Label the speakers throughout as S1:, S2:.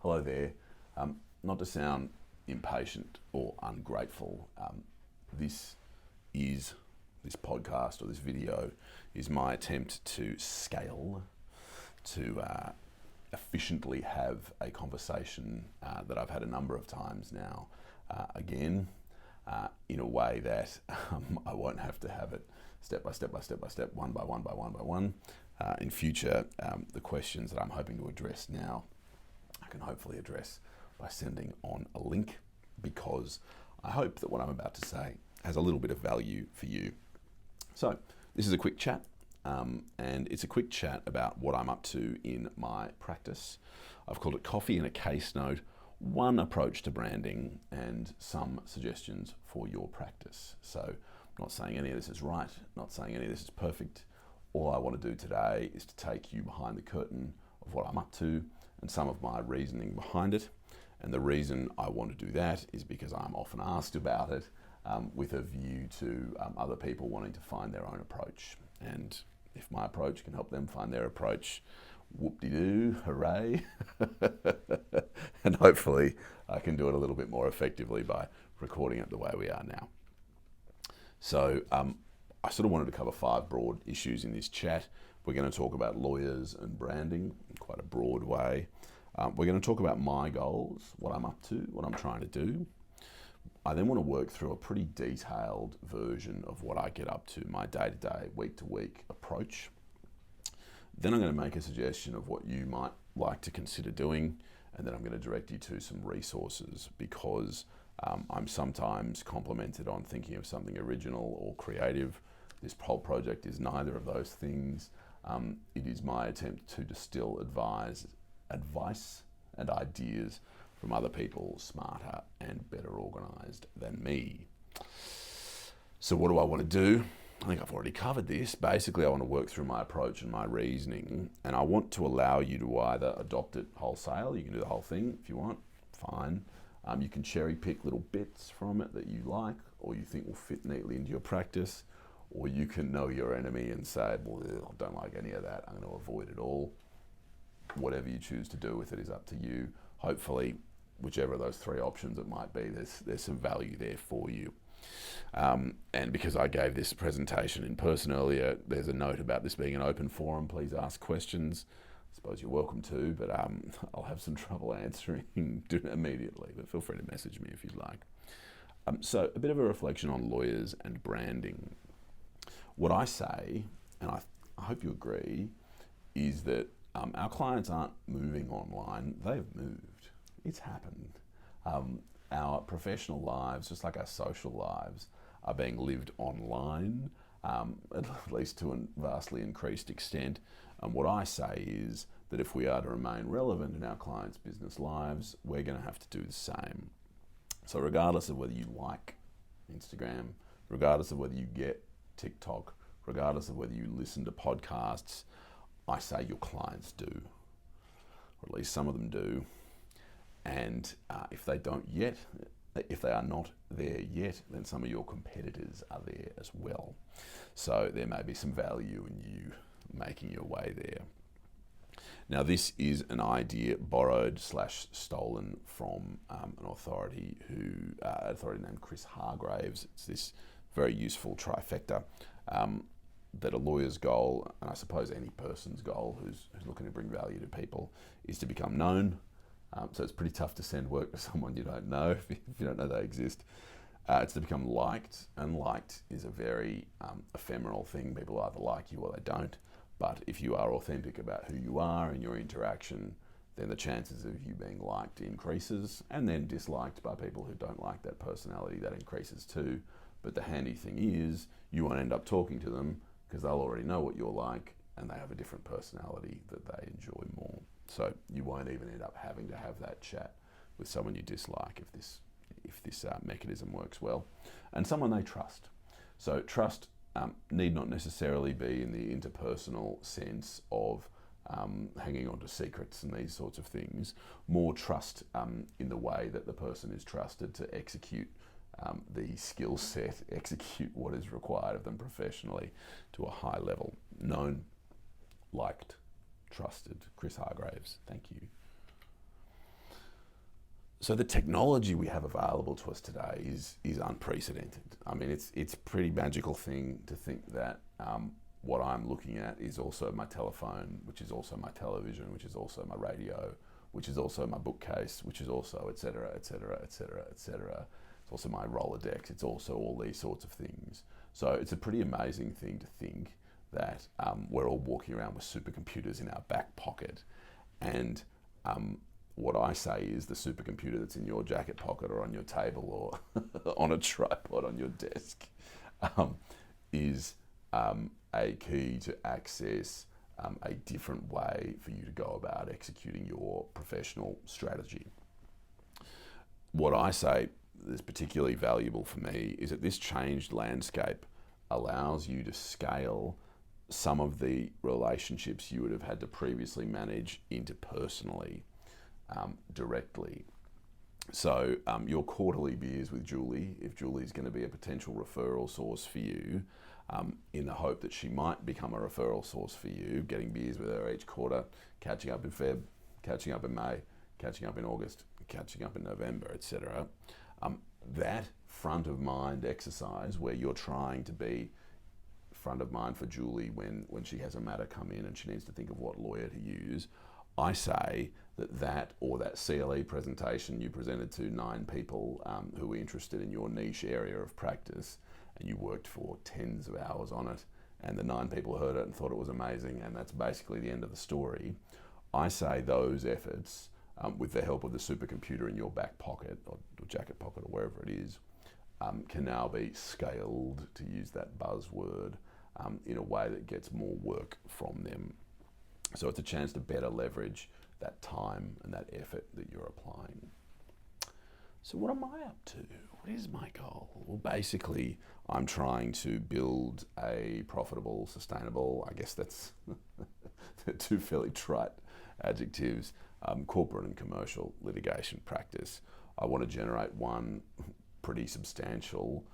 S1: Hello there. Not to sound impatient or ungrateful, this is this podcast or this video is my attempt to scale, to efficiently have a conversation that I've had a number of times now, again, in a way that I won't have to have it step by step, one by one. In future, the questions that I'm hoping to address now, I can hopefully address by sending on a link, because I hope that what I'm about to say has a little bit of value for you. So this is a quick chat, and it's a quick chat about what I'm up to in my practice. I've called it Coffee and a Case Note, one approach to branding and some suggestions for your practice. So I'm not saying any of this is right, not saying any of this is perfect. All I want to do today is to take you behind the curtain of what I'm up to and some of my reasoning behind it. And the reason I want to do that is because I'm often asked about it with a view to other people wanting to find their own approach. And if my approach can help them find their approach, whoop-de-doo, hooray. And hopefully I can do it a little bit more effectively by recording it the way we are now. So I sort of wanted to cover 5 broad issues in this chat. We're going to talk about lawyers and branding in quite a broad way. We're going to talk about my goals, what I'm up to, what I'm trying to do. I then want to work through a pretty detailed version of what I get up to, my day-to-day, week-to-week approach. Then I'm going to make a suggestion of what you might like to consider doing, and then I'm going to direct you to some resources, because I'm sometimes complimented on thinking of something original or creative. This whole project is neither of those things. It is my attempt to distill advice and ideas from other people smarter and better organised than me. So what do I want to do? I think I've already covered this. Basically, I want to work through my approach and my reasoning, and I want to allow you to either adopt it wholesale. You can do the whole thing if you want, fine. You can cherry pick little bits from it that you like or you think will fit neatly into your practice, or you can know your enemy and say, well, I don't like any of that, I'm going to avoid it all. Whatever you choose to do with it is up to you. Hopefully, whichever of those 3 options it might be, there's some value there for you. And because I gave this presentation in person earlier, there's a note about this being an open forum. Please ask questions. I suppose you're welcome to, but I'll have some trouble answering immediately, but feel free to message me if you'd like. So a bit of a reflection on lawyers and branding. What I say, and I hope you agree, is that our clients aren't moving online, they've moved. It's happened. Our professional lives, just like our social lives, are being lived online, at least to a vastly increased extent. And what I say is that if we are to remain relevant in our clients' business lives, we're going to have to do the same. So regardless of whether you like Instagram, regardless of whether you get TikTok, regardless of whether you listen to podcasts, I say your clients do, or at least some of them do. And if they are not there yet, then some of your competitors are there as well. So there may be some value in you making your way there. Now, this is an idea borrowed / stolen from an authority named Chris Hargraves. It's this very useful trifecta that a lawyer's goal, and I suppose any person's goal who's looking to bring value to people, is to become known. So it's pretty tough to send work to someone you don't know if you don't know they exist. It's to become liked, and liked is a very ephemeral thing. People either like you or they don't. But if you are authentic about who you are and your interaction, then the chances of you being liked increases, and then disliked by people who don't like that personality, that increases too. But the handy thing is you won't end up talking to them because they'll already know what you're like and they have a different personality that they enjoy more. So you won't even end up having to have that chat with someone you dislike if this mechanism works well, and someone they trust. So trust need not necessarily be in the interpersonal sense of hanging on to secrets and these sorts of things. More trust in the way that the person is trusted to execute the skill set, execute what is required of them professionally to a high level. Known, liked, trusted. Chris Hargraves, thank you. So the technology we have available to us today is unprecedented. I mean, it's a pretty magical thing to think that what I'm looking at is also my telephone, which is also my television, which is also my radio, which is also my bookcase, which is also et cetera, et cetera, et cetera, et cetera. It's also my Rolodex. It's also all these sorts of things. So it's a pretty amazing thing to think that we're all walking around with supercomputers in our back pocket. And what I say is the supercomputer that's in your jacket pocket or on your table or on a tripod on your desk is a key to access a different way for you to go about executing your professional strategy. What I say is particularly valuable for me is that this changed landscape allows you to scale some of the relationships you would have had to previously manage interpersonally, directly. So your quarterly beers with Julie, if Julie's going to be a potential referral source for you, in the hope that she might become a referral source for you, getting beers with her each quarter, catching up in Feb, catching up in May, catching up in August, catching up in November, etc. That front of mind exercise where you're trying to be front of mind for Julie when she has a matter come in and she needs to think of what lawyer to use, I say that or that CLE presentation you presented to 9 people who were interested in your niche area of practice, and you worked for tens of hours on it, and the 9 people heard it and thought it was amazing, and that's basically the end of the story. I say those efforts, with the help of the supercomputer in your back pocket or jacket pocket or wherever it is, can now be scaled, to use that buzzword, in a way that gets more work from them. So it's a chance to better leverage that time and that effort that you're applying. So what am I up to? What is my goal? Well, basically, I'm trying to build a profitable, sustainable, I guess that's two fairly trite adjectives, corporate and commercial litigation practice. I want to generate one pretty substantial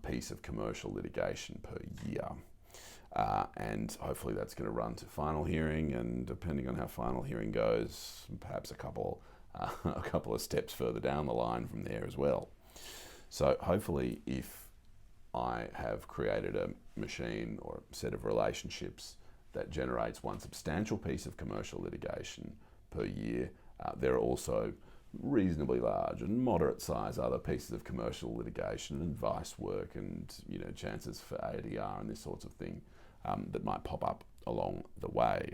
S1: piece of commercial litigation per year. And hopefully that's going to run to final hearing, and depending on how final hearing goes, perhaps a couple of steps further down the line from there as well. So hopefully, if I have created a machine or a set of relationships that generates one substantial piece of commercial litigation per year, there are also reasonably large and moderate size other pieces of commercial litigation and advice work and chances for ADR and this sorts of thing that might pop up along the way.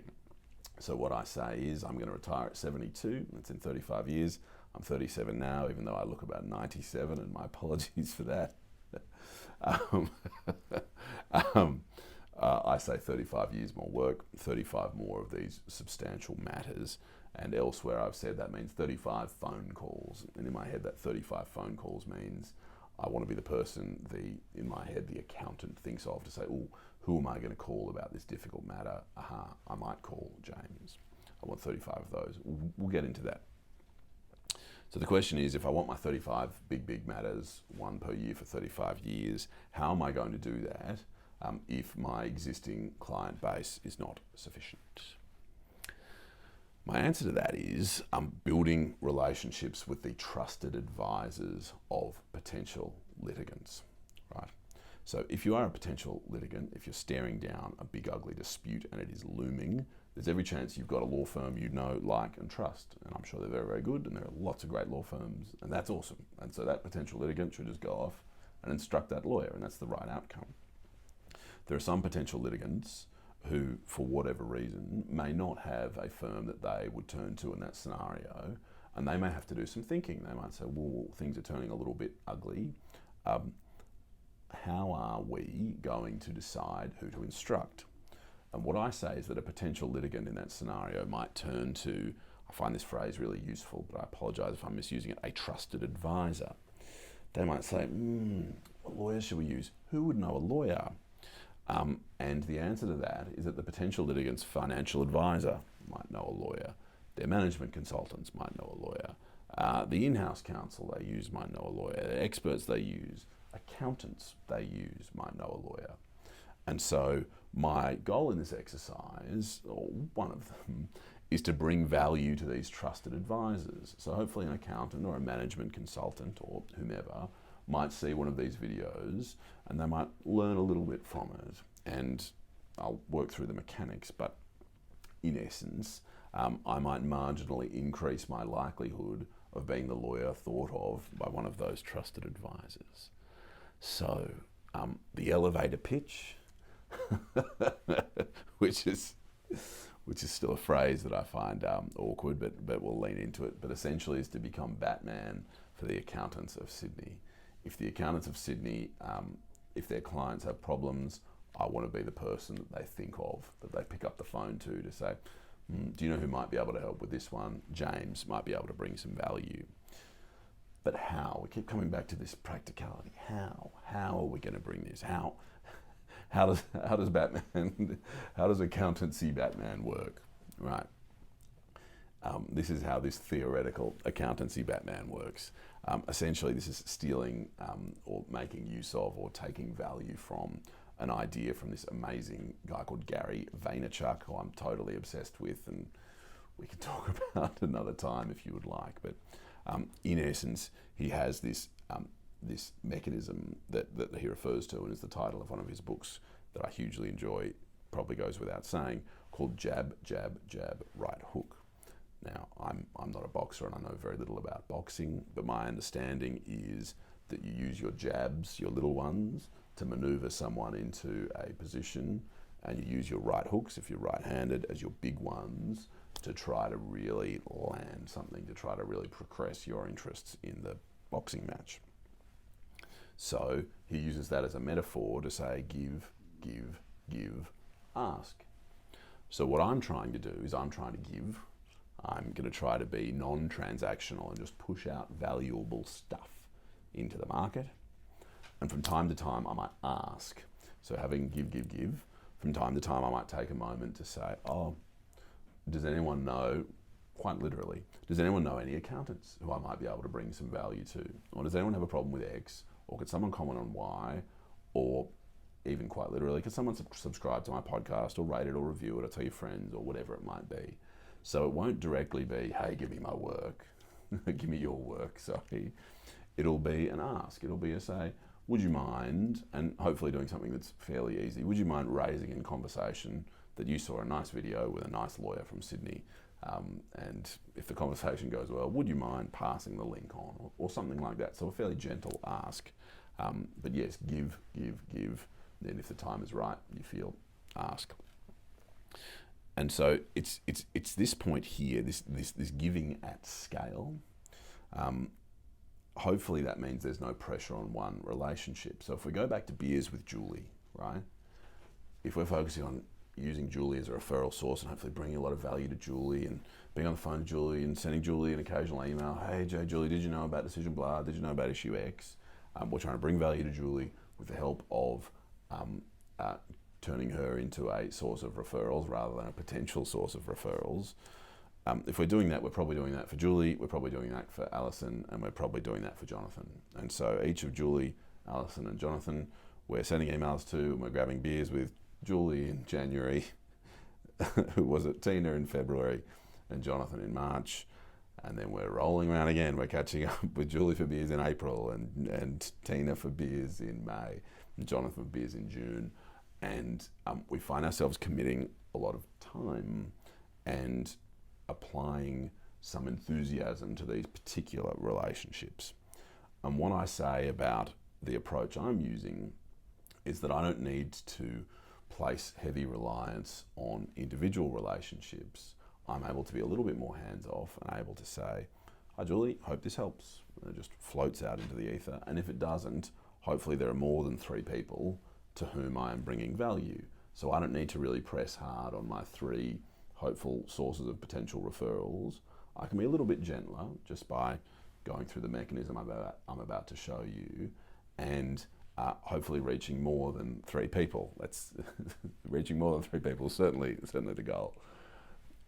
S1: So what I say is I'm going to retire at 72. That's in 35 years. I'm 37 now, even though I look about 97, and my apologies for that. I say 35 years more work, 35 more of these substantial matters, and elsewhere I've said that means 35 phone calls. And in my head, that 35 phone calls means I want to be the person in my head the accountant thinks of to say, oh, who am I going to call about this difficult matter? I might call James. I want 35 of those. We'll get into that. So the question is, if I want my 35 big matters, one per year for 35 years, how am I going to do that if my existing client base is not sufficient? My answer to that is building relationships with the trusted advisors of potential litigants, right? So if you are a potential litigant, if you're staring down a big ugly dispute and it is looming, there's every chance you've got a law firm you know, like and trust. And I'm sure they're very, very good, and there are lots of great law firms, and that's awesome. And so that potential litigant should just go off and instruct that lawyer, and that's the right outcome. There are some potential litigants who, for whatever reason, may not have a firm that they would turn to in that scenario, and they may have to do some thinking. They might say, well, things are turning a little bit ugly. How are we going to decide who to instruct? And what I say is that a potential litigant in that scenario might turn to, I find this phrase really useful, but I apologise if I'm misusing it, a trusted advisor. They might say, what lawyer should we use? Who would know a lawyer? And the answer to that is that the potential litigant's financial advisor might know a lawyer. Their management consultants might know a lawyer. The in-house counsel they use might know a lawyer. The experts they use, accountants they use might know a lawyer. And so my goal in this exercise, or one of them, is to bring value to these trusted advisors. So hopefully an accountant or a management consultant or whomever might see one of these videos and they might learn a little bit from it. And I'll work through the mechanics, but in essence, I might marginally increase my likelihood of being the lawyer thought of by one of those trusted advisors. So the elevator pitch, which is still a phrase that I find awkward, but we'll lean into it. But essentially is to become Batman for the accountants of Sydney. If the accountants of Sydney, if their clients have problems, I want to be the person that they think of, that they pick up the phone to say, do you know who might be able to help with this one? James might be able to bring some value. But how? We keep coming back to this practicality. How? How are we going to bring this? How does Batman, how does accountancy Batman work? Right. This is how this theoretical accountancy Batman works. Essentially, this is stealing or making use of or taking value from an idea from this amazing guy called Gary Vaynerchuk, who I'm totally obsessed with, and we can talk about another time if you would like. But in essence, he has this this mechanism that he refers to, and is the title of one of his books that I hugely enjoy, probably goes without saying, called Jab, Jab, Jab, Right Hook. Now, I'm not a boxer and I know very little about boxing, but my understanding is that you use your jabs, your little ones, to maneuver someone into a position, and you use your right hooks, if you're right-handed, as your big ones to try to really land something, to try to really progress your interests in the boxing match. So he uses that as a metaphor to say give, give, give, ask. So what I'm trying to do is I'm trying to give. I'm going to try to be non-transactional and just push out valuable stuff into the market. And from time to time, I might ask. So having give, give, give, from time to time, I might take a moment to say, oh, does anyone know, quite literally, does anyone know any accountants who I might be able to bring some value to? Or does anyone have a problem with X? Or could someone comment on Y? Or even quite literally, could someone subscribe to my podcast or rate it or review it or tell your friends or whatever it might be? So it won't directly be, hey, give me my work, give me your work, sorry. It'll be an ask. It'll be a say, would you mind, and hopefully doing something that's fairly easy, would you mind raising in conversation that you saw a nice video with a nice lawyer from Sydney, and if the conversation goes well, would you mind passing the link on, or something like that. So a fairly gentle ask. But yes, give, give, give. Then if the time is right, you feel, ask. And so it's this point here, this giving at scale. Hopefully that means there's no pressure on one relationship. So if we go back to beers with Julie, right? If we're focusing on using Julie as a referral source and hopefully bringing a lot of value to Julie and being on the phone to Julie and sending Julie an occasional email, hey Jay, Julie, did you know about decision blah? Did you know about issue X? We're trying to bring value to Julie with the help of turning her into a source of referrals rather than a potential source of referrals. If we're doing that, we're probably doing that for Julie, we're probably doing that for Alison, and we're probably doing that for Jonathan. And so each of Julie, Alison, and Jonathan, we're sending emails to, and we're grabbing beers with Julie in January, who was it, Tina in February, and Jonathan in March. And then we're rolling around again. We're catching up with Julie for beers in April, and Tina for beers in May, and Jonathan for beers in June. And we find ourselves committing a lot of time and applying some enthusiasm to these particular relationships. And what I say about the approach I'm using is that I don't need to place heavy reliance on individual relationships. I'm able to be a little bit more hands-off and able to say, hi Julie, hope this helps. And it just floats out into the ether. And if it doesn't, hopefully there are more than 3 people to whom I am bringing value. So I don't need to really press hard on my 3 hopeful sources of potential referrals. I can be a little bit gentler just by going through the mechanism I'm about to show you, and hopefully reaching more than 3 people. Reaching more than 3 people is certainly the goal.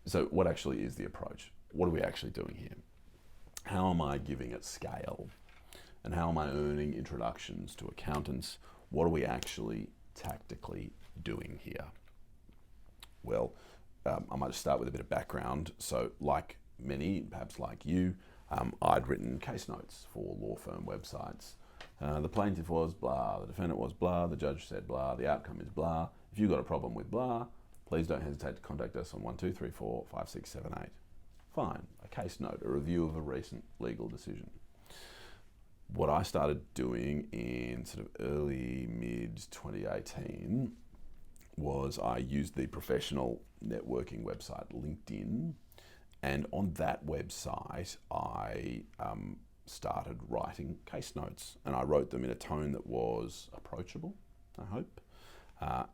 S1: So what actually is the approach? What are we actually doing here? How am I giving at scale? And how am I earning introductions to accountants? What are we actually tactically doing here? Well, I might just start with a bit of background. So like many, perhaps like you, I'd written case notes for law firm websites. The plaintiff was blah, the defendant was blah, the judge said blah, the outcome is blah. If you've got a problem with blah, please don't hesitate to contact us on 12345678. Fine, a case note, a review of a recent legal decision. What I started doing in sort of early mid 2018 was I used the professional networking website LinkedIn, and on that website I started writing case notes, and I wrote them in a tone that was approachable, I hope,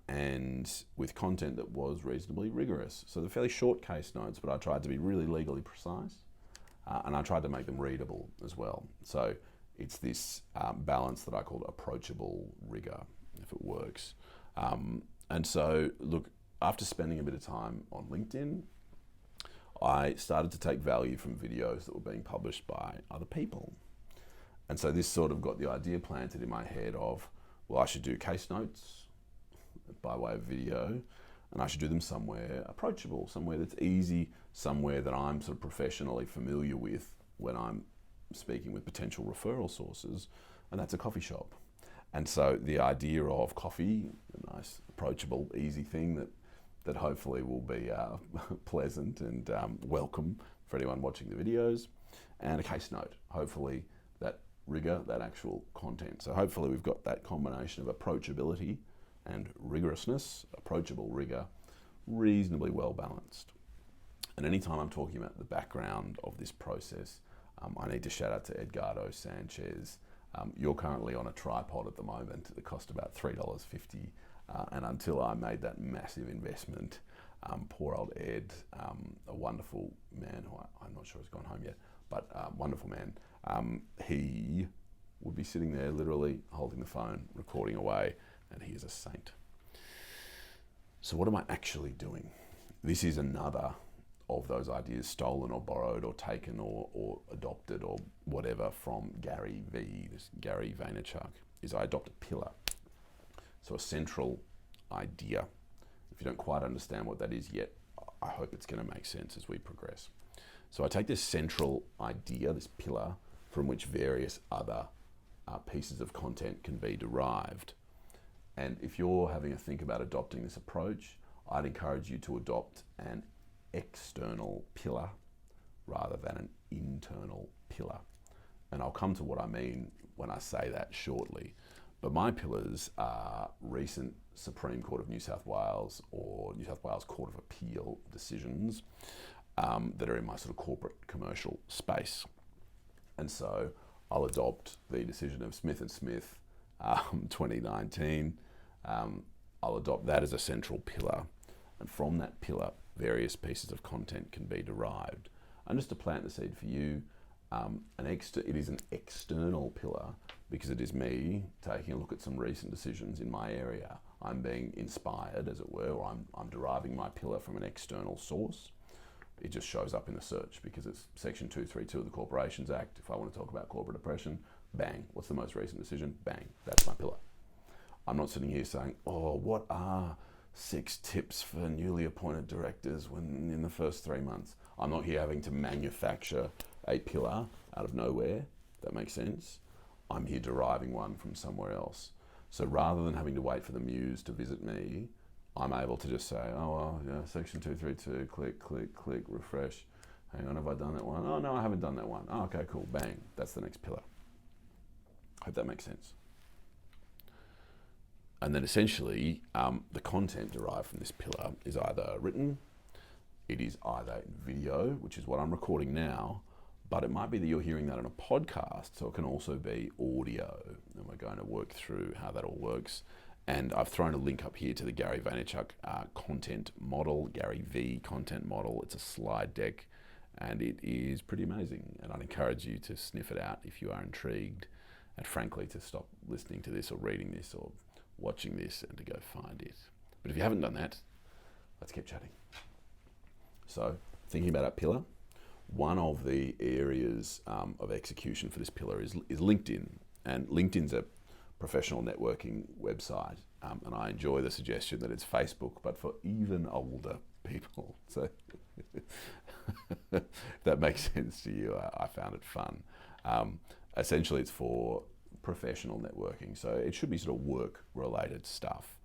S1: and with content that was reasonably rigorous. So they're fairly short case notes, but I tried to be really legally precise, and I tried to make them readable as well. So it's this balance that I call approachable rigor, if it works. And so, look, after spending a bit of time on LinkedIn, I started to take value from videos that were being published by other people. And so this sort of got the idea planted in my head of, well, I should do case notes by way of video, and I should do them somewhere approachable, somewhere that's easy, somewhere that I'm sort of professionally familiar with when I'm speaking with potential referral sources, and that's a coffee shop. And so the idea of coffee, a nice, approachable, easy thing that hopefully will be pleasant and welcome for anyone watching the videos, and a case note, hopefully that rigor, that actual content. So hopefully we've got that combination of approachability and rigorousness, approachable rigor, reasonably well balanced. And anytime I'm talking about the background of this process, I need to shout out to Edgardo Sanchez. You're currently on a tripod at the moment. It cost about $3.50. And until I made that massive investment, poor old Ed, a wonderful man who I'm not sure has gone home yet, but wonderful man, he would be sitting there literally holding the phone, recording away, and he is a saint. So what am I actually doing? This is another of those ideas stolen or borrowed or taken or adopted or whatever from Gary Vaynerchuk, is I adopt a pillar. So a central idea. If you don't quite understand what that is yet, I hope it's going to make sense as we progress. So I take this central idea, this pillar, from which various other pieces of content can be derived. And if you're having a think about adopting this approach, I'd encourage you to adopt an external pillar rather than an internal pillar. And I'll come to what I mean when I say that shortly. But my pillars are recent Supreme Court of New South Wales or New South Wales Court of Appeal decisions that are in my sort of corporate commercial space. And so I'll adopt the decision of Smith & Smith 2019. I'll adopt that as a central pillar. And from that pillar, various pieces of content can be derived. And just to plant the seed for you, it is an external pillar because it is me taking a look at some recent decisions in my area. I'm being inspired, as it were, or I'm deriving my pillar from an external source. It just shows up in the search because it's Section 232 of the Corporations Act. If I want to talk about corporate oppression, bang. What's the most recent decision? Bang. That's my pillar. I'm not sitting here saying, oh, what are 6 tips for newly appointed directors when in the first 3 months? I'm not here having to manufacture a pillar out of nowhere. That makes sense. I'm here deriving one from somewhere else. So rather than having to wait for the muse to visit me, I'm able to just say, oh, well, yeah, Section 232, click, click, click, refresh. Hang on, have I done that one? Oh, no, I haven't done that one. Oh, okay, cool, bang. That's the next pillar. Hope that makes sense. And then essentially, the content derived from this pillar is either written, it is either video, which is what I'm recording now, but it might be that you're hearing that on a podcast, so it can also be audio. And we're going to work through how that all works. And I've thrown a link up here to the Gary Vaynerchuk content model, Gary V content model. It's a slide deck, and it is pretty amazing. And I'd encourage you to sniff it out if you are intrigued, and frankly, to stop listening to this or reading this or watching this and to go find it. But if you haven't done that, let's keep chatting. So, thinking about our pillar, one of the areas of execution for this pillar is LinkedIn. And LinkedIn's a professional networking website. and I enjoy the suggestion that it's Facebook, but for even older people. So if that makes sense to you, I found it fun. Essentially, it's for professional networking, so it should be sort of work-related stuff.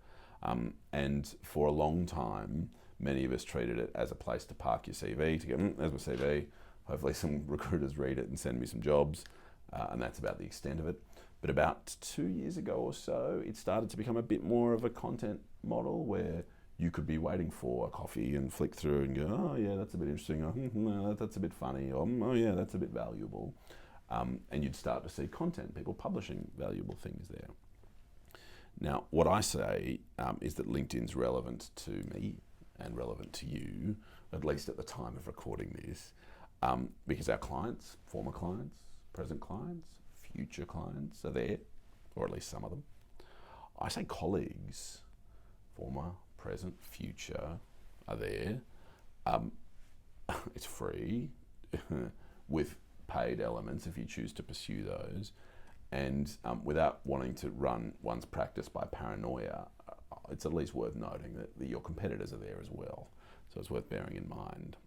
S1: And for a long time, many of us treated it as a place to park your CV, to go, there's my CV. Hopefully some recruiters read it and send me some jobs, and that's about the extent of it. But about 2 years ago or so, it started to become a bit more of a content model where you could be waiting for a coffee and flick through and go, oh yeah, that's a bit interesting, or no, that's a bit funny, or oh yeah, that's a bit valuable. And you'd start to see content, people publishing valuable things there. Now, what I say is that LinkedIn's relevant to me and relevant to you, at least at the time of recording this, because our clients, former clients, present clients, future clients are there, or at least some of them. I say colleagues, former, present, future, are there. It's free with paid elements if you choose to pursue those. And without wanting to run one's practice by paranoia, it's at least worth noting that your competitors are there as well. So it's worth bearing in mind.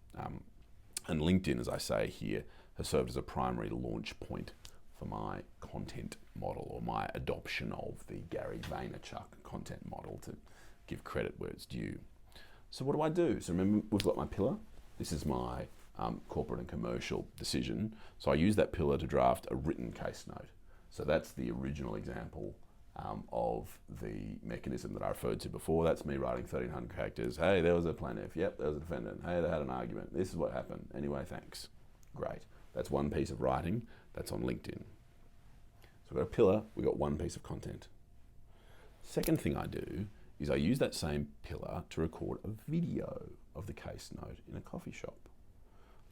S1: And LinkedIn, as I say here, has served as a primary launch point for my content model, or my adoption of the Gary Vaynerchuk content model, to give credit where it's due. So what do? So remember, we've got my pillar. This is my corporate and commercial decision. So I use that pillar to draft a written case note. So that's the original example of the mechanism that I referred to before. That's me writing 1,300 characters. Hey, there was a plaintiff. Yep, there was a defendant. Hey, they had an argument. This is what happened. Anyway, thanks. Great. That's one piece of writing. That's on LinkedIn. So we've got a pillar. We've got one piece of content. Second thing I do is I use that same pillar to record a video of the case note in a coffee shop.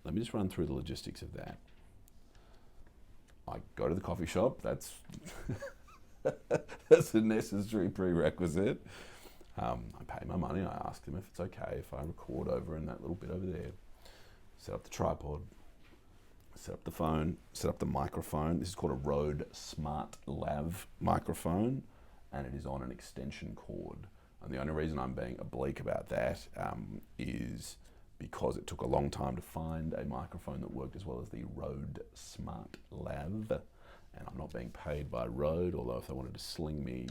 S1: Let me just run through the logistics of that. I go to the coffee shop. That's that's a necessary prerequisite. I pay my money. I ask them if it's okay if I record over in that little bit over there. Set up the tripod. Set up the phone. Set up the microphone. This is called a Rode Smart Lav microphone, and it is on an extension cord. And the only reason I'm being oblique about that is because it took a long time to find a microphone that worked as well as the Rode Smart Lav. And I'm not being paid by Rode, although if they wanted to sling me,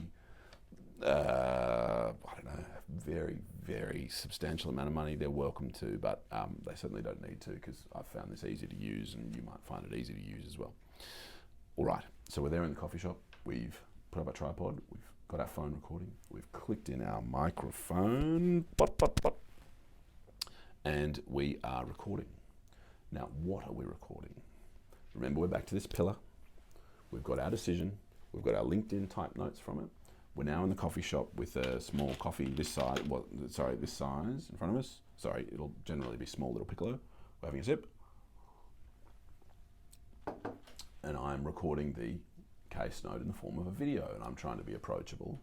S1: I don't know, a very, very substantial amount of money, they're welcome to, but they certainly don't need to, because I've found this easy to use, and you might find it easy to use as well. All right, so we're there in the coffee shop. We've put up a tripod. We've got our phone recording. We've clicked in our microphone. And we are recording. Now, what are we recording? Remember, we're back to this pillar. We've got our decision. We've got our LinkedIn type notes from it. We're now in the coffee shop with a small coffee this size, this size in front of us. Sorry, it'll generally be small little piccolo. We're having a sip. And I'm recording the case note in the form of a video, and I'm trying to be approachable,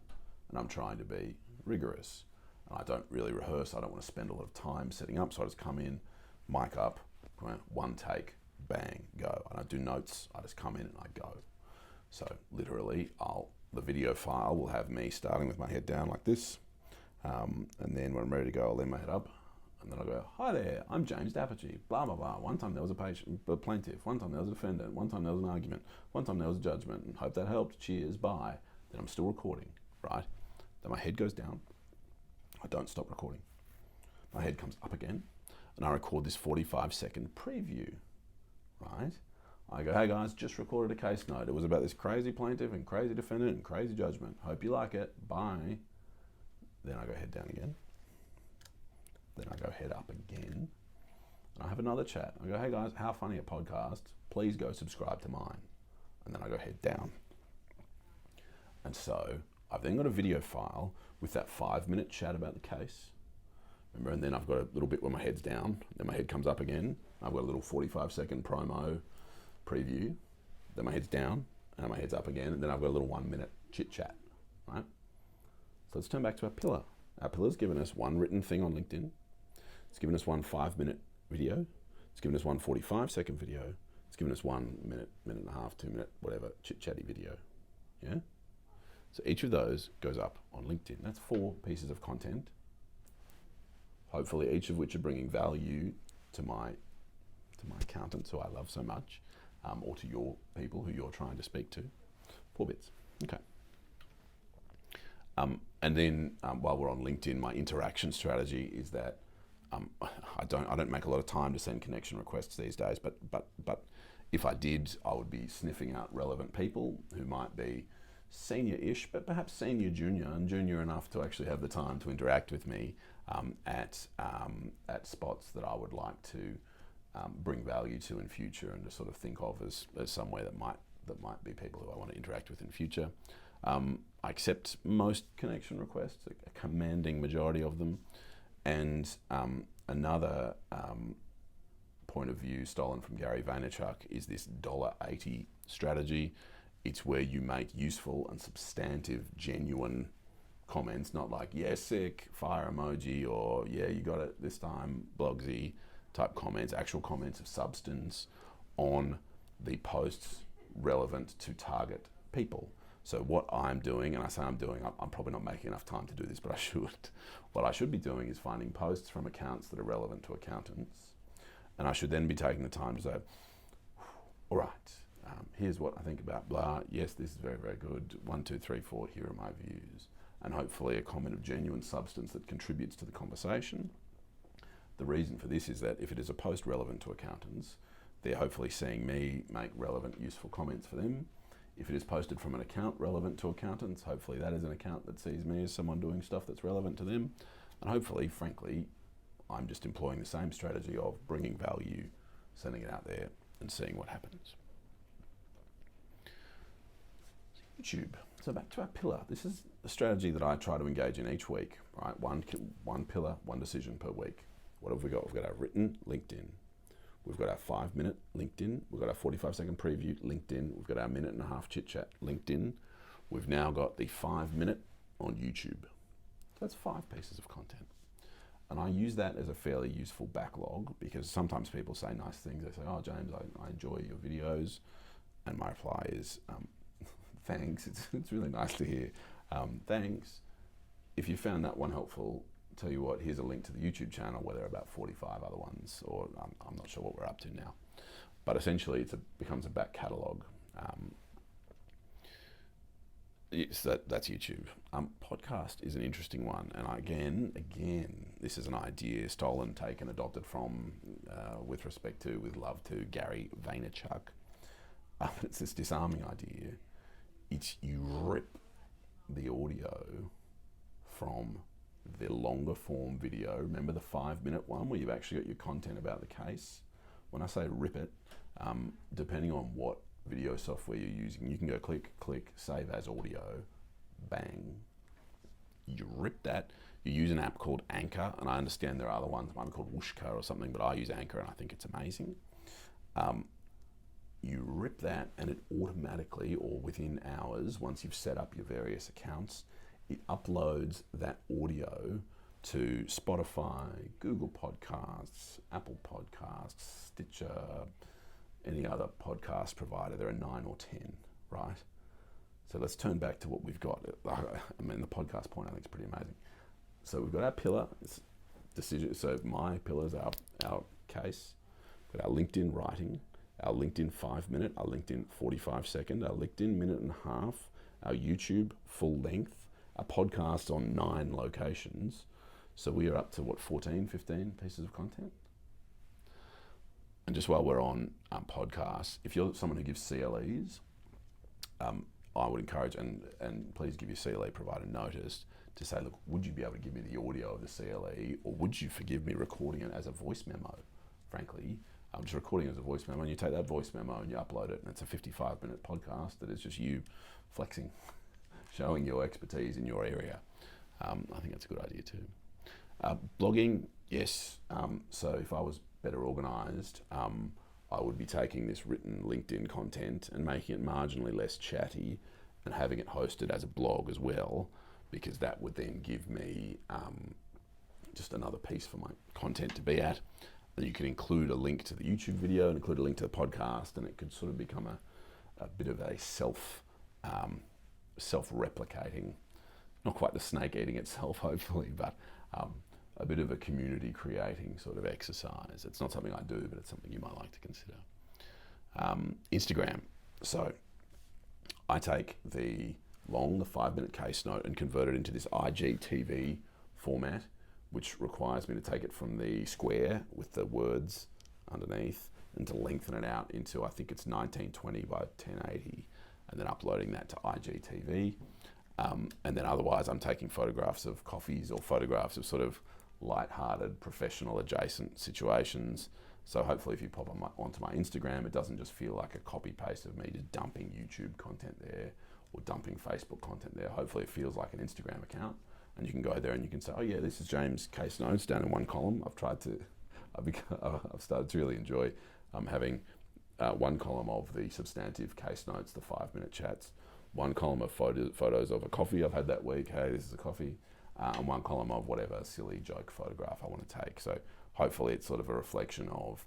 S1: and I'm trying to be rigorous. And I don't really rehearse. I don't want to spend a lot of time setting up, so I just come in, mic up, one take, bang, go. I don't do notes. I just come in and I go. So literally, the video file will have me starting with my head down like this, and then when I'm ready to go, I'll lean my head up, and then I'll go, hi there, I'm James Dappergy, blah, blah, blah. One time there was a plaintiff, one time there was a defendant, one time there was an argument, one time there was a judgment, and hope that helped, cheers, bye. Then I'm still recording, right? Then my head goes down. I don't stop recording. My head comes up again, and I record this 45-second preview, right? I go, hey guys, just recorded a case note. It was about this crazy plaintiff and crazy defendant and crazy judgment. Hope you like it. Bye. Then I go head down again. Then I go head up again. And I have another chat. I go, hey guys, how funny a podcast. Please go subscribe to mine. And then I go head down. And so I've then got a video file with that 5-minute chat about the case. Remember, and then I've got a little bit where my head's down. Then my head comes up again. I've got a little 45-second promo preview. Then my head's down and my head's up again. And then I've got a little 1-minute chit chat, right? So let's turn back to our pillar. Our pillar's given us one written thing on LinkedIn. It's given us one 5-minute video. It's given us one 45-second video. It's given us 1 minute, minute and a half, 2 minute, whatever, chit-chatty video. Yeah? So each of those goes up on LinkedIn. That's 4 pieces of content, hopefully each of which are bringing value to my accountants who I love so much, or to your people who you're trying to speak to. 4 bits. Okay. And then while we're on LinkedIn, my interaction strategy is that I don't make a lot of time to send connection requests these days, but if I did, I would be sniffing out relevant people who might be senior-ish, but perhaps senior junior, and junior enough to actually have the time to interact with me at spots that I would like to bring value to in future, and to sort of think of as somewhere that might be people who I want to interact with in future. I accept most connection requests, a commanding majority of them, and another point of view stolen from Gary Vaynerchuk is this $80 strategy. It's where you make useful and substantive, genuine comments, not like, yeah, sick, fire emoji, or yeah, you got it this time, blogsy type comments, actual comments of substance on the posts relevant to target people. So what I'm doing, and I say I'm doing, I'm probably not making enough time to do this, but I should. What I should be doing is finding posts from accounts that are relevant to accountants. And I should then be taking the time to say, all right, here's what I think about blah. Yes, this is very, very good. 1, 2, 3, 4, here are my views. And hopefully a comment of genuine substance that contributes to the conversation. The reason for this is that if it is a post relevant to accountants, they're hopefully seeing me make relevant, useful comments for them. If it is posted from an account relevant to accountants, hopefully that is an account that sees me as someone doing stuff that's relevant to them. And hopefully, frankly, I'm just employing the same strategy of bringing value, sending it out there, and seeing what happens. YouTube. So back to our pillar. This is a strategy that I try to engage in each week, right? One pillar, one decision per week. What have we got? We've got our written LinkedIn. We've got our 5-minute LinkedIn. We've got our 45-second preview LinkedIn. We've got our 1.5-minute chit chat LinkedIn. We've now got the 5-minute on YouTube. That's 5 pieces of content. And I use that as a fairly useful backlog, because sometimes people say nice things. They say, oh, James, I enjoy your videos. And my reply is, thanks. It's really nice to hear. Thanks. If you found that one helpful, tell you what, here's a link to the YouTube channel where there are about 45 other ones, or I'm not sure what we're up to now. But essentially it becomes a back catalogue. That's YouTube. Podcast is an interesting one, and again, this is an idea stolen, taken, adopted from, with love to Gary Vaynerchuk. It's this disarming idea. It's you rip the audio from the longer form video. Remember the 5-minute one where you've actually got your content about the case? When I say rip it, depending on what video software you're using, you can go click, save as audio, bang. You rip that. You use an app called Anchor, and I understand there are other ones, might be called Whooshka or something, but I use Anchor and I think it's amazing. You rip that, and it automatically, or within hours, once you've set up your various accounts, it uploads that audio to Spotify, Google Podcasts, Apple Podcasts, Stitcher, any other podcast provider. There are 9 or 10, right? So let's turn back to what we've got. I mean, the podcast point I think is pretty amazing. So we've got our pillar, decision. So my pillars are our case. We've got our LinkedIn writing, our LinkedIn 5-minute, our LinkedIn 45-second, our LinkedIn 1.5-minute, our YouTube full length, a podcast on 9 locations. So we are up to 14, 15 pieces of content. And just while we're on podcasts, if you're someone who gives CLEs, I would encourage, and please give your CLE provider notice to say, look, would you be able to give me the audio of the CLE, or would you forgive me recording it as a voice memo? Frankly, I'm just recording it as a voice memo, and you take that voice memo and you upload it, and it's a 55-minute podcast that is just you flexing, showing your expertise in your area. I think that's a good idea too. Blogging, yes. So if I was better organised, I would be taking this written LinkedIn content and making it marginally less chatty and having it hosted as a blog as well, because that would then give me just another piece for my content to be at. And you could include a link to the YouTube video and include a link to the podcast, and it could sort of become a bit of a self self-replicating, not quite the snake eating itself, hopefully, but a bit of a community creating sort of exercise. It's not something I do, but it's something you might like to consider. Instagram. So I take the 5-minute case note and convert it into this IGTV format, which requires me to take it from the square with the words underneath and to lengthen it out into, I think it's 1920 by 1080, and then uploading that to IGTV. And then otherwise I'm taking photographs of coffees or photographs of sort of light-hearted, professional adjacent situations. So hopefully if you pop onto my Instagram, it doesn't just feel like a copy-paste of me just dumping YouTube content there or dumping Facebook content there. Hopefully it feels like an Instagram account, and you can go there and you can say, oh yeah, this is James' case notes down in one column. I've started to really enjoy having one column of the substantive case notes, the 5-minute chats, one column of photos of a coffee I've had that week, hey, this is a coffee, and one column of whatever silly joke photograph I want to take. So hopefully it's sort of a reflection of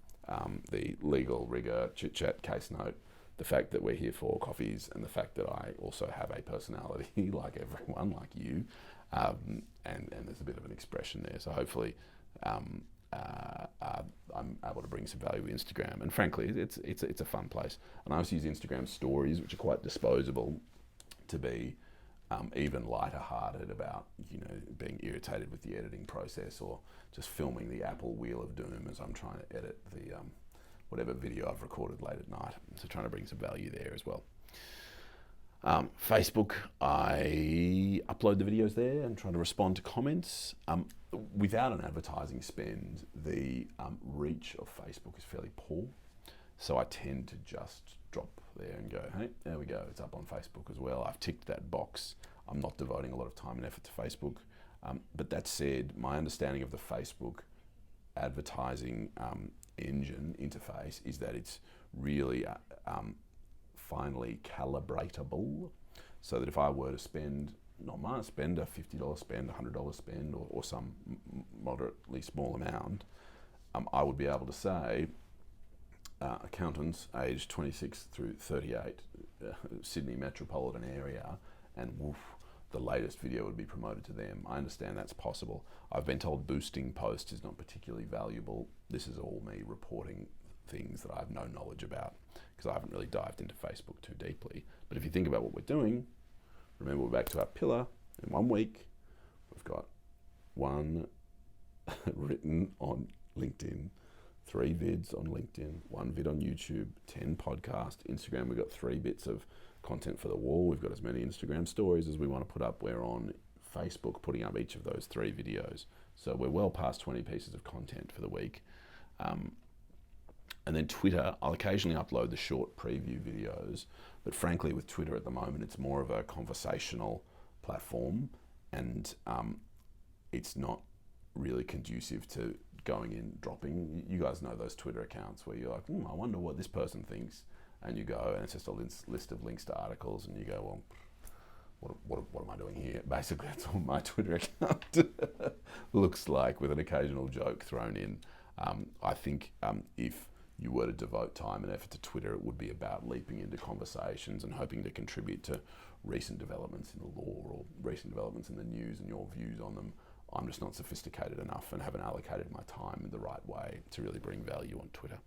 S1: the legal rigor, chit-chat case note, the fact that we're here for coffees, and the fact that I also have a personality like everyone, like you, and there's a bit of an expression there. So hopefully I'm able to bring some value with Instagram. And frankly, it's a fun place. And I also use Instagram stories, which are quite disposable, to be even lighter hearted about, being irritated with the editing process, or just filming the Apple Wheel of Doom as I'm trying to edit the whatever video I've recorded late at night. So trying to bring some value there as well. Facebook, I upload the videos there and try to respond to comments. Without an advertising spend, the reach of Facebook is fairly poor. So I tend to just drop there and go, hey, there we go, it's up on Facebook as well. I've ticked that box. I'm not devoting a lot of time and effort to Facebook. But that said, my understanding of the Facebook advertising engine interface is that it's really finely calibratable, so that if I were to spend, not much, spend a $50 spend, $100 spend, or some moderately small amount, I would be able to say, accountants aged 26 through 38, Sydney metropolitan area, and woof, the latest video would be promoted to them. I understand that's possible. I've been told boosting posts is not particularly valuable. This is all me reporting things that I have no knowledge about, because I haven't really dived into Facebook too deeply. But if you think about what we're doing, remember we're back to our pillar. In 1 week, we've got 1 written on LinkedIn, 3 vids on LinkedIn, 1 vid on YouTube, 10 podcasts. Instagram, we've got 3 bits of content for the wall. We've got as many Instagram stories as we want to put up. We're on Facebook putting up each of those 3 videos. So we're well past 20 pieces of content for the week. And then Twitter, I'll occasionally upload the short preview videos, but frankly with Twitter at the moment, it's more of a conversational platform, and it's not really conducive to going in, dropping. You guys know those Twitter accounts where you're like, I wonder what this person thinks, and you go, and it's just a list of links to articles, and you go, well, what am I doing here? Basically, that's all my Twitter account looks like, with an occasional joke thrown in. I think if you were to devote time and effort to Twitter, it would be about leaping into conversations and hoping to contribute to recent developments in the law or recent developments in the news and your views on them. I'm just not sophisticated enough and haven't allocated my time in the right way to really bring value on Twitter.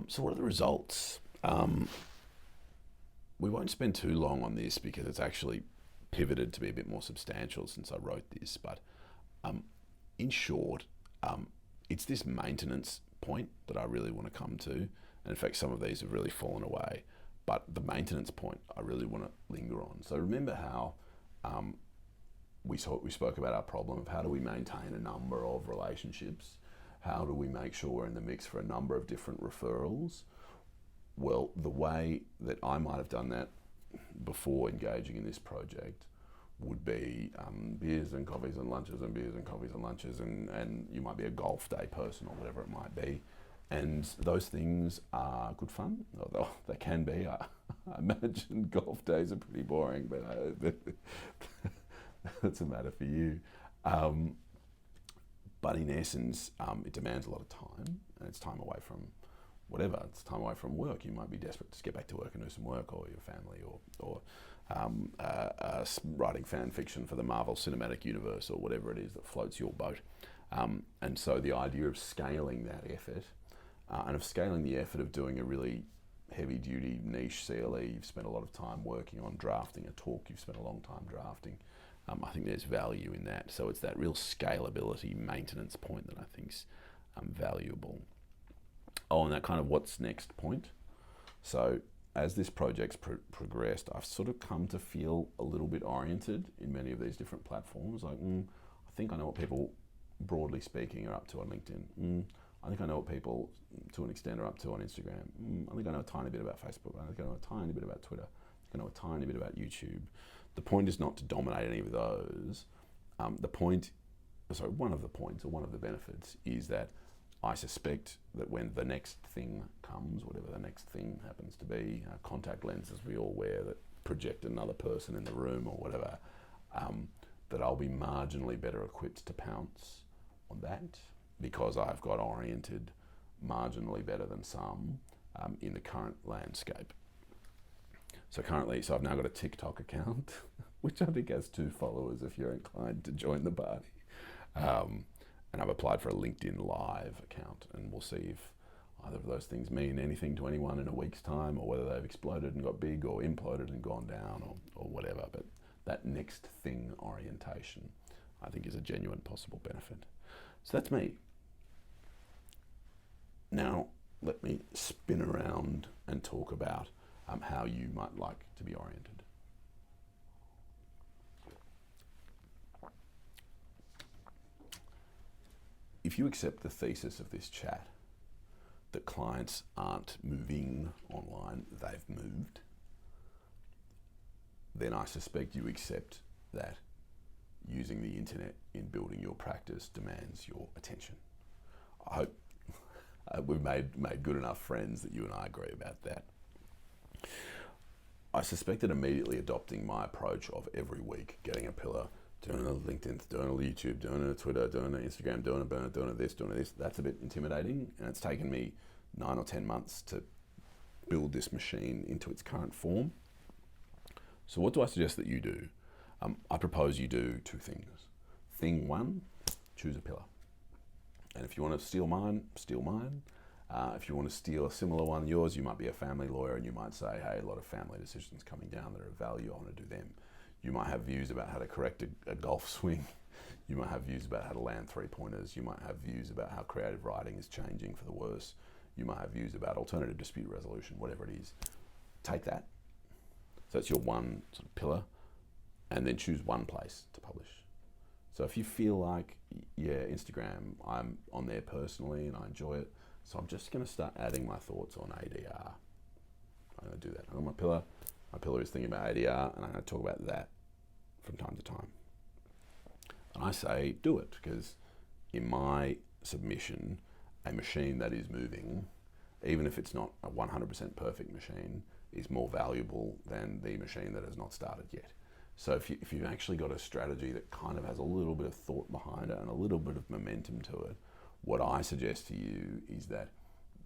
S1: So what are the results? We won't spend too long on this because it's actually pivoted to be a bit more substantial since I wrote this, but in short, it's this maintenance point that I really want to come to. And in fact, some of these have really fallen away, but the maintenance point I really want to linger on. So remember how we spoke about our problem of how do we maintain a number of relationships? How do we make sure we're in the mix for a number of different referrals? Well, the way that I might have done that before engaging in this project would be beers and coffees and lunches and beers and coffees and lunches, and you might be a golf day person or whatever it might be. And those things are good fun. Although they can be. I imagine golf days are pretty boring, but that's a matter for you. But in essence, it demands a lot of time, and it's time away from whatever, it's time away from work. You might be desperate to get back to work and do some work, or your family, or writing fan fiction for the Marvel Cinematic Universe, or whatever it is that floats your boat. And so the idea of scaling that effort, and of scaling the effort of doing a really heavy-duty niche CLE, you've spent a lot of time working on drafting a talk, you've spent a long time drafting. I think there's value in that. So it's that real scalability maintenance point that I think's valuable. Oh, and that kind of what's next point. So as this project's progressed, I've sort of come to feel a little bit oriented in many of these different platforms. Like, I think I know what people, broadly speaking, are up to on LinkedIn. I think I know what people, to an extent, are up to on Instagram. I think I know a tiny bit about Facebook. I think I know a tiny bit about Twitter. I think I know a tiny bit about YouTube. The point is not to dominate any of those. One of the points, or one of the benefits, is that I suspect that when the next thing comes, whatever the next thing happens to be, contact lenses we all wear that project another person in the room or whatever, that I'll be marginally better equipped to pounce on that, because I've got oriented marginally better than some in the current landscape. So I've now got a TikTok account, which I think has 2 followers if you're inclined to join the party. And I've applied for a LinkedIn Live account, and we'll see if either of those things mean anything to anyone in a week's time, or whether they've exploded and got big, or imploded and gone down, or whatever. But that next thing orientation, I think, is a genuine possible benefit. So that's me. Now, let me spin around and talk about how you might like to be oriented. If you accept the thesis of this chat that clients aren't moving online, they've moved, then I suspect you accept that using the internet in building your practice demands your attention. I hope we've made good enough friends that you and I agree about that. I suspect that immediately adopting my approach of every week getting a pillar, doing a LinkedIn, doing a YouTube, doing a Twitter, doing an Instagram, doing a burner, doing a this, that's a bit intimidating, and it's taken me 9 or 10 months to build this machine into its current form. So what do I suggest that you do? I propose you do 2 things. Thing 1, choose a pillar. And if you want to steal mine, steal mine. If you want to steal a similar one, yours, you might be a family lawyer and you might say, hey, a lot of family decisions coming down that are of value, I want to do them. You might have views about how to correct a golf swing. You might have views about how to land 3-pointers. You might have views about how creative writing is changing for the worse. You might have views about alternative dispute resolution, whatever it is. Take that. So that's your one sort of pillar, and then choose one place to publish. So if you feel like, yeah, Instagram, I'm on there personally and I enjoy it, so I'm just going to start adding my thoughts on ADR. I'm going to do that. I'm on my pillar. My pillar is thinking about ADR, and I'm going to talk about that from time to time. And I say, do it, because in my submission, a machine that is moving, even if it's not a 100% perfect machine, is more valuable than the machine that has not started yet. So if you've actually got a strategy that kind of has a little bit of thought behind it and a little bit of momentum to it, what I suggest to you is that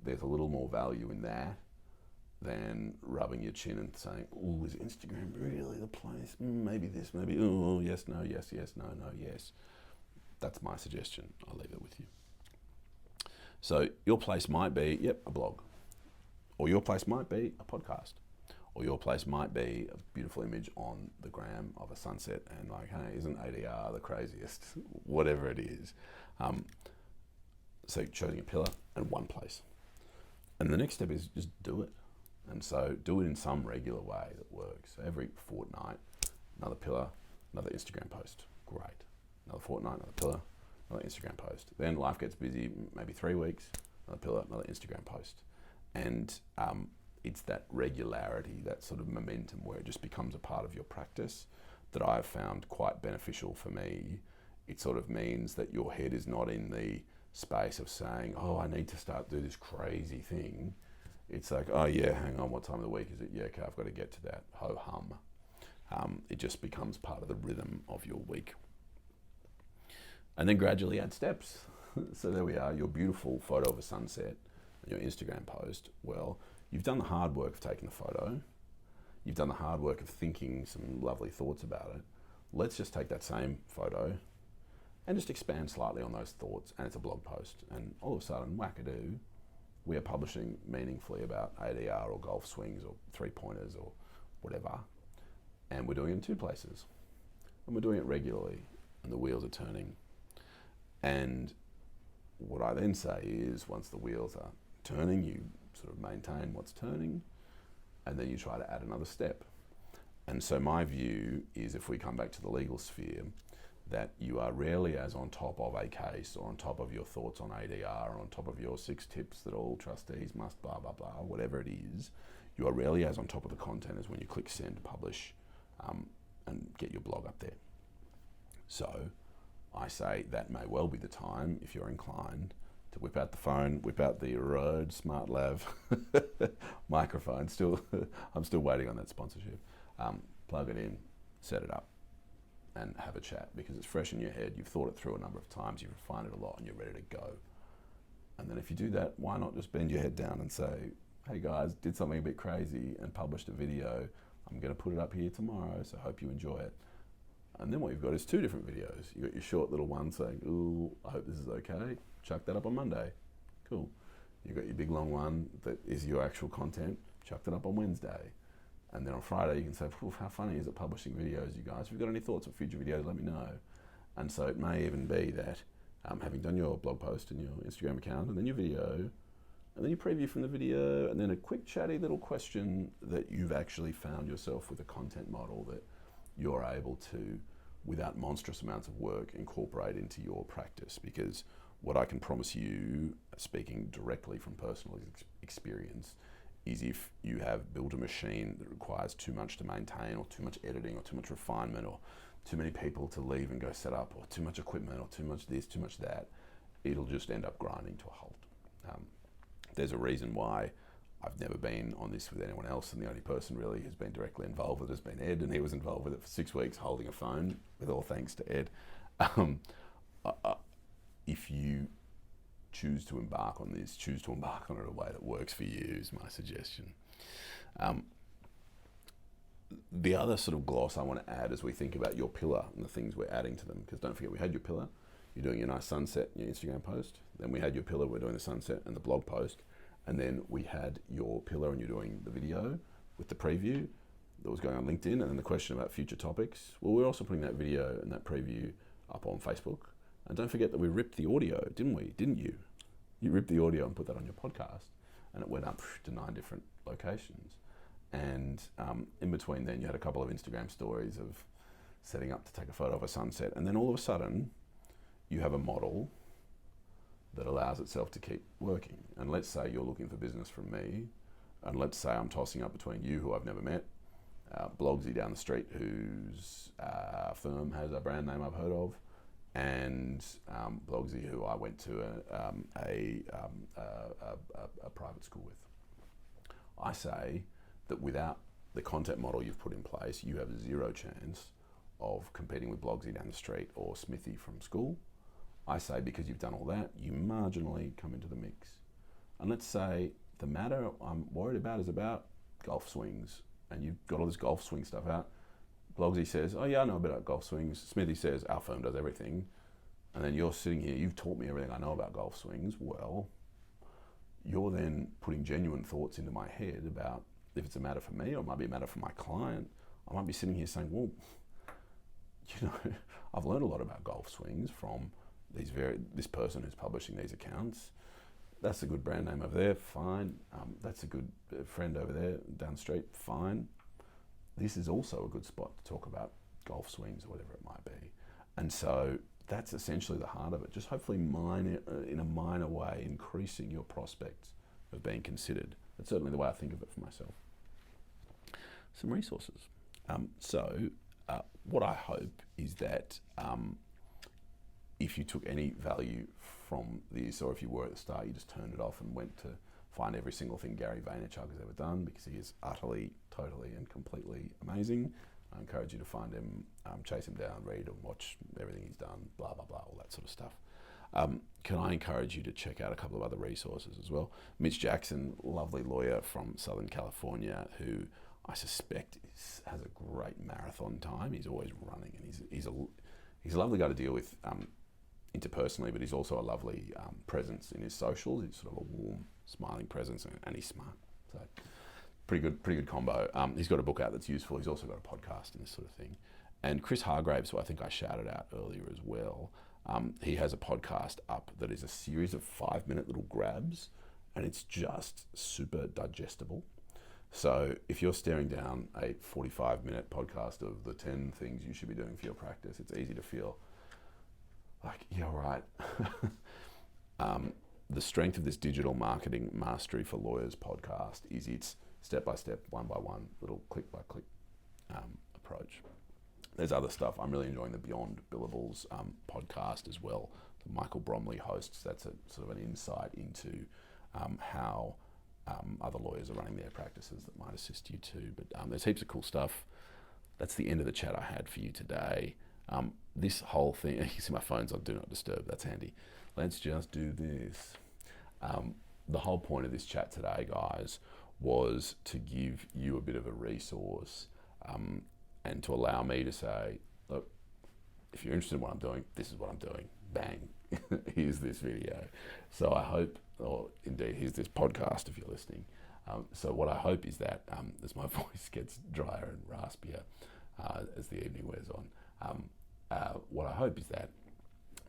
S1: there's a little more value in that than rubbing your chin and saying, oh, is Instagram really the place? Maybe this, maybe, oh, yes, no, yes, yes, no, no, yes. That's my suggestion. I'll leave it with you. So your place might be, a blog. Or your place might be a podcast. Or your place might be a beautiful image on the gram of a sunset and like, hey, isn't ADR the craziest? Whatever it is. So choosing a pillar and one place. And the next step is just do it. And so do it in some regular way that works. So every fortnight, another pillar, another Instagram post. Great. Another fortnight, another pillar, another Instagram post. Then life gets busy, maybe 3 weeks, another pillar, another Instagram post. And it's that regularity, that sort of momentum where it just becomes a part of your practice that I've found quite beneficial for me. It sort of means that your head is not in the space of saying, oh, I need to start do this crazy thing. It's like, oh yeah, hang on, what time of the week is it? Yeah, okay, I've got to get to that, ho-hum. It just becomes part of the rhythm of your week. And then gradually add steps. So there we are, your beautiful photo of a sunset your Instagram post, well, you've done the hard work of taking the photo. You've done the hard work of thinking some lovely thoughts about it. Let's just take that same photo and just expand slightly on those thoughts, and it's a blog post. And all of a sudden, wackadoo, we are publishing meaningfully about ADR or golf swings or three-pointers or whatever. And we're doing it in two places. And we're doing it regularly, and the wheels are turning. And what I then say is, once the wheels are turning, you sort of maintain what's turning, and then you try to add another step. And so my view is, if we come back to the legal sphere, that you are rarely as on top of a case or on top of your thoughts on ADR or on top of your 6 tips that all trustees must blah, blah, blah, whatever it is, you are rarely as on top of the content as when you click send, publish, and get your blog up there. So I say that may well be the time, if you're inclined, to whip out the phone, whip out the Rode Smart Lav microphone. I'm still waiting on that sponsorship. Plug it in, set it up, and have a chat, because it's fresh in your head. You've thought it through a number of times, you've refined it a lot, and you're ready to go. And then if you do that, why not just bend your head down and say, hey guys, did something a bit crazy and published a video. I'm going to put it up here tomorrow, so hope you enjoy it. And then what you've got is 2 different videos. You've got your short little one saying, ooh, I hope this is okay. Chuck that up on Monday. Cool. You've got your big long one that is your actual content. Chuck that up on Wednesday. And then on Friday you can say, how funny is it publishing videos, you guys? If you've got any thoughts on future videos, let me know. And so it may even be that having done your blog post and your Instagram account, and then your video, and then your preview from the video, and then a quick chatty little question, that you've actually found yourself with a content model that you're able to, without monstrous amounts of work, incorporate into your practice. Because what I can promise you, speaking directly from personal experience, is if you have built a machine that requires too much to maintain, or too much editing, or too much refinement, or too many people to leave and go set up, or too much equipment, or too much this, too much that, it'll just end up grinding to a halt. There's a reason why I've never been on this with anyone else, and the only person really who's been directly involved with it has been Ed, and he was involved with it for 6 weeks holding a phone, with all thanks to Ed. If you choose to embark on this, choose to embark on it in a way that works for you, is my suggestion. The other sort of gloss I want to add as we think about your pillar and the things we're adding to them, because don't forget, we had your pillar, you're doing your nice sunset in your Instagram post. Then we had your pillar, we're doing the sunset and the blog post. And then we had your pillar and you're doing the video with the preview that was going on LinkedIn, and then the question about future topics. Well, we're also putting that video and that preview up on Facebook. And don't forget that we ripped the audio, didn't we? Didn't you? You ripped the audio and put that on your podcast, and it went up to 9 different locations. And in between then, you had a couple of Instagram stories of setting up to take a photo of a sunset. And then all of a sudden, you have a model that allows itself to keep working. And let's say you're looking for business from me, and let's say I'm tossing up between you, who I've never met, Blogsy down the street, whose firm has a brand name I've heard of, and Blogsy, who I went to a private school with. I say that without the content model you've put in place, you have 0 chance of competing with Blogsy down the street or Smithy from school. I say because you've done all that, you marginally come into the mix. And let's say the matter I'm worried about is about golf swings, and you've got all this golf swing stuff out. Blogsy says, oh yeah, I know a bit about golf swings. Smithy says, our firm does everything. And then you're sitting here, you've taught me everything I know about golf swings. Well, you're then putting genuine thoughts into my head about if it's a matter for me or it might be a matter for my client. I might be sitting here saying, well, you know, I've learned a lot about golf swings from this person who's publishing these accounts. That's a good brand name over there, fine. That's a good friend over there down the street, fine. This is also a good spot to talk about golf swings or whatever it might be. And so that's essentially the heart of it. Just hopefully in a minor way, increasing your prospects of being considered. That's certainly the way I think of it for myself. Some resources. What I hope is that if you took any value from this, or if you were at the start, you just turned it off and went to find every single thing Gary Vaynerchuk has ever done, because he is utterly, totally and completely amazing. I encourage you to find him, chase him down, read and watch everything he's done, blah, blah, blah, all that sort of stuff. can I encourage you to check out a couple of other resources as well? Mitch Jackson, lovely lawyer from Southern California, who I suspect has a great marathon time. He's always running, and he's a lovely guy to deal with interpersonally, but he's also a lovely presence in his socials. He's sort of a warm, smiling presence, and he's smart. So pretty good combo. He's got a book out that's useful. He's also got a podcast and this sort of thing. And Chris Hargraves, who I think I shouted out earlier as well, he has a podcast up that is a series of 5-minute little grabs, and it's just super digestible. So if you're staring down a 45-minute podcast of the 10 things you should be doing for your practice, it's easy to feel like, yeah, right. The strength of this digital marketing mastery for lawyers podcast is its step-by-step, one-by-one, little click-by-click approach. There's other stuff. I'm really enjoying the Beyond Billables podcast as well. Michael Bromley hosts. That's a sort of an insight into how other lawyers are running their practices that might assist you too. But there's heaps of cool stuff. That's the end of the chat I had for you today. This whole thing, you can see my phone's on Do Not Disturb. That's handy. Let's just do this. The whole point of this chat today, guys, was to give you a bit of a resource and to allow me to say, look, if you're interested in what I'm doing, this is what I'm doing. Bang, here's this video. So I hope, or indeed, here's this podcast if you're listening. So what I hope is that as my voice gets drier and raspier as the evening wears on, what I hope is that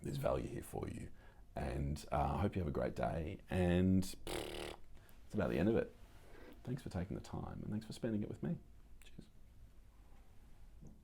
S1: there's value here for you. And I hope you have a great day. And it's about the end of it. Thanks for taking the time, and thanks for spending it with me.